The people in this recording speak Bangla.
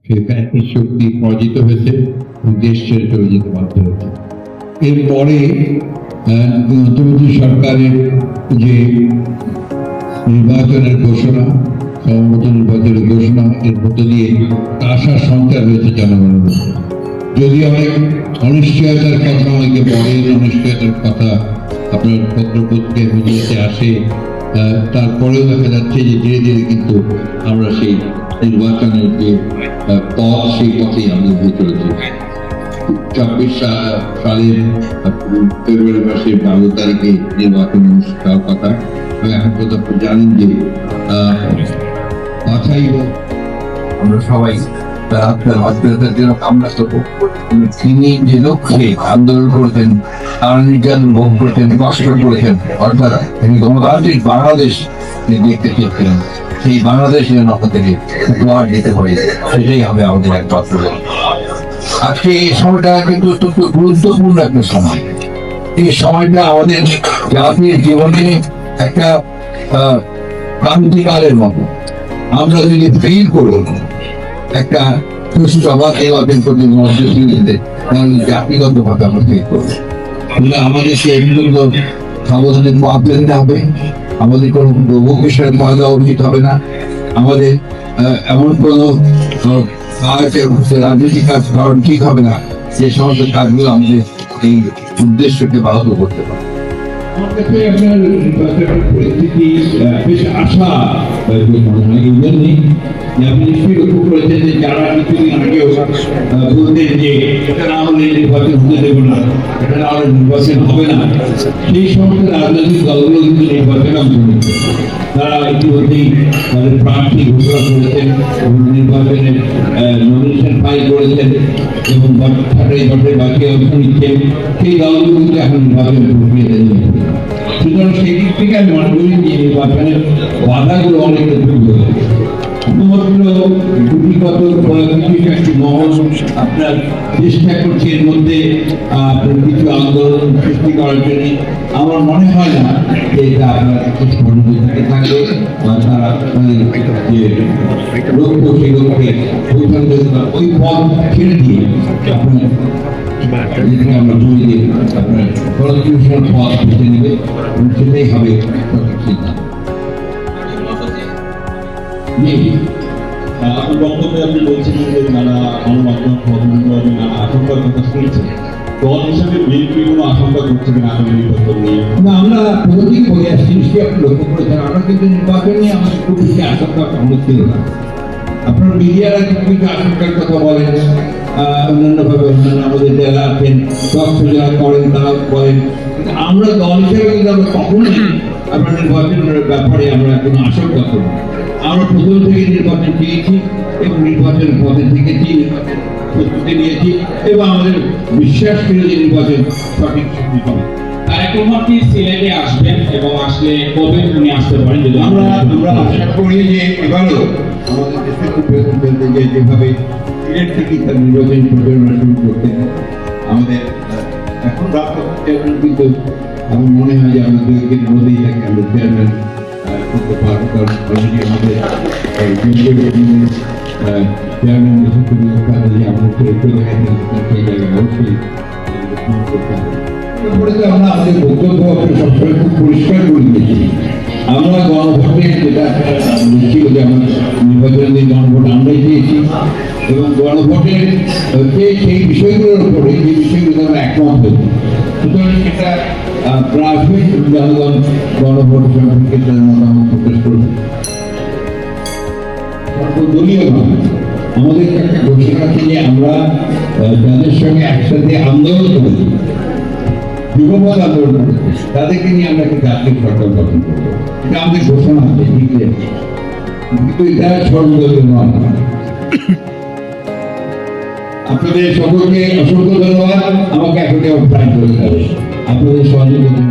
সেই ফ্যাসিস্ট শক্তি পরাজিত হয়েছে, দেশ ছেড়ে চলে যেতে বাধ্য হয়েছে। এরপরে অন্তর্বর্তী সরকারের যে নির্বাচনের ঘোষণা, সম্ভবত নির্বাচনের ঘোষণা, এর মধ্য দিয়ে আশার সঞ্চার হয়েছে জনগণের মধ্যে। যদি অনেক অনিশ্চয়তার কথা অনেকে বলেন, অনিশ্চয়তার কথা আপনার পত্রপত্রিকায় মিডিয়াতে আসে, তারপরেও দেখা যাচ্ছে যে ধীরে ধীরে কিন্তু আমরা সেই নির্বাচনের যে পথ, সেই পথেই আমরা এগিয়ে চলেছি। ২৪ সালের ফেব্রুয়ারি মাসের ১২ তারিখে নির্বাচন অনুষ্ঠিত হওয়ার কথা। এখন পর্যন্ত আপনি জানেন যে বাছাই আমরা সবাই আপনার অস্থিরতার জন্য কামনা করবো। তিনি যে লক্ষ্যে আন্দোলন করতেন, নির্যাতন ভোগ করতেন, কষ্ট করেছেন, অর্থাৎ তিনি গণতান্ত্রিক বাংলাদেশ দেখতে চেয়েছিলেন, সেই বাংলাদেশ যেন থেকে উপহার দিতে পারে, সেটাই হবে আমাদের একমাত্র। আজকে এই সময়টা কিন্তু অত্যন্ত গুরুত্বপূর্ণ একটা সময়। এই সময়টা আমাদের জাতির জীবনে একটা ক্রান্তিকালের মতো। আমরা যদি ফিল করব একটা সুস্থ নির্বাচন প্রতি মধ্যে, তাহলে জাতিগত ভাবে আমরা ফিল করবো। আমাদের সেই সাবধানে মাপতে দিতে হবে, আমাদের কোনো বিষয়ে ভয় দেওয়া উচিত হবে না, আমাদের এমন কোনো রাজনৈতিক কাজ করার ঠিক হবে না যে সমস্ত কাজগুলো আমাদের এই উদ্দেশ্যকে বাহত করতে পারে। আমার কাছে আপনার নির্বাচনের পরিস্থিতি বেশ আশা মনে হয়। এই জন্যই আপনি নিশ্চয়ই লক্ষ্য করেছেন যে যারা কিছুদিন আগেও বলতেন যে এটা না হলে নির্বাচন হতে দেব না, এটা না হলে নির্বাচন হবে না, সেই সমস্ত রাজনৈতিক দলগুলো কিন্তু নির্বাচনে অংশ নিচ্ছে। তারা ইতিমধ্যেই তাদের প্রার্থী ঘোষণা করেছেন এবং নির্বাচনের নমিনেশন ফাইল করেছেন এবং ছাঁটাই ভোটের বাকি অংশ নিচ্ছেন। সেই দলগুলো কিন্তু এখন নির্বাচন প্রক্রিয়াতে নিয়েছে। সুতরাং সেই দিক থেকে আমি মনে করি যে নির্বাচনের বাধাগুলো অনেকটা দূর হয়েছে। শুধুমাত্র গুটিগত কিছু একটি মহল আপনার চেষ্টা করছে এর মধ্যে কিছু আন্দোলন সৃষ্টি করার জন্য। আমার মনে হয় না যে এটা আপনার থাকে থাকবে বা তারা যে লক্ষ্য, সেই লক্ষ্যে ওই পথ ছেড়ে দিয়ে আপনার আমরা জমি দিয়ে আপনার কনস্টিটিউশনাল পথ বেছে নেবে এবং সেটাই হবে সঠিক সিদ্ধান্ত। আপনার বক্তব্যে আপনি বলছিলেন যে যারা গণমাধ্যম নানা আশঙ্কার কথা শুনছেন, দল হিসাবে বিএনপি কোনো আশঙ্কা করছে কিনা আগামী নির্বাচন নিয়ে? না, আমরা প্রতিদিন বলে আসছি, নিশ্চয়ই আপনি লক্ষ্য করেছেন, আমরা কিন্তু নির্বাচন নিয়ে আমাদের খুব বেশি আশঙ্কা ছিল না। আপনার মিডিয়ারা কিছু কিছু আশঙ্কার কথা বলেন, অন্যান্যভাবে অন্যান্য আমাদের যারা আছেন তথ্য যারা করেন তারা বলেন, কিন্তু আমরা দল হিসেবে কিন্তু আমরা কখনোই আপনার নির্বাচনের ব্যাপারে আমরা কোনো আশঙ্কা করি। আমরা প্রথম থেকে নির্বাচন পেয়েছি এবং নির্বাচনের পথে থেকেছি, নির্বাচন প্রস্তুতি নিয়েছি এবং আমাদের বিশ্বাস ছিল যে নির্বাচন সঠিক সঠিক হবে। কি সিলেটে আসবেন এবং আসলে কবে উনি আসতে পারেন? যদি আমরা আশা করি যে এবারও আমাদের দেশের প্রেসিডেন্ট যে যেভাবে সিলেট থেকে তার নির্বাচন পরিচালনা শুরু করতেন, আমাদের এখন রাষ্ট্রপতি চেয়ারম্যান কিন্তু আমার মনে হয় যে আমরা 2 দিনের মধ্যেই তাকে আমরা চেয়ারম্যান করতে পারবো। কারণ অলরেডি আমাদের চেয়ারম্যান যে আমাদের ছেড়ে চলে গেছেন, সেই জায়গায় অবশ্যই করতে হবে। আমরা আমাদের বক্তব্য সবসময় খুব পরিষ্কার করে দিয়েছি। আমরা গণভোটের যেটা ছিল যে আমরা নির্বাচনের যে গণভোট আমরাই দিয়েছি এবং গণভোটের সেই বিষয়গুলোর উপরে যে বিষয়গুলো আমরা একমত হয়েছি, সুতরাং সেটা প্রাথমিক জনগণ গণভোট সম্পর্কে তাদের মতামত প্রকাশ করবে। সর্বদলীয়ভাবে আমাদের একটা ঘোষণা আছে যে আমরা যাদের সঙ্গে একসাথে আন্দোলন করেছি, যুগপৎ আন্দোলন করেছি, তাদেরকে নিয়ে আমরা একটা জাতীয় সরকার গঠন করবো। এটা আমাদের ঘোষণা আছে, ঠিক আছে, কিন্তু এটা সর্বদলীয় নয়। আপনাদের সকলকে অসংখ্য ধন্যবাদ। আমাকে এখন প্রায় করতে হবে আপনাদের সহযোগিতা।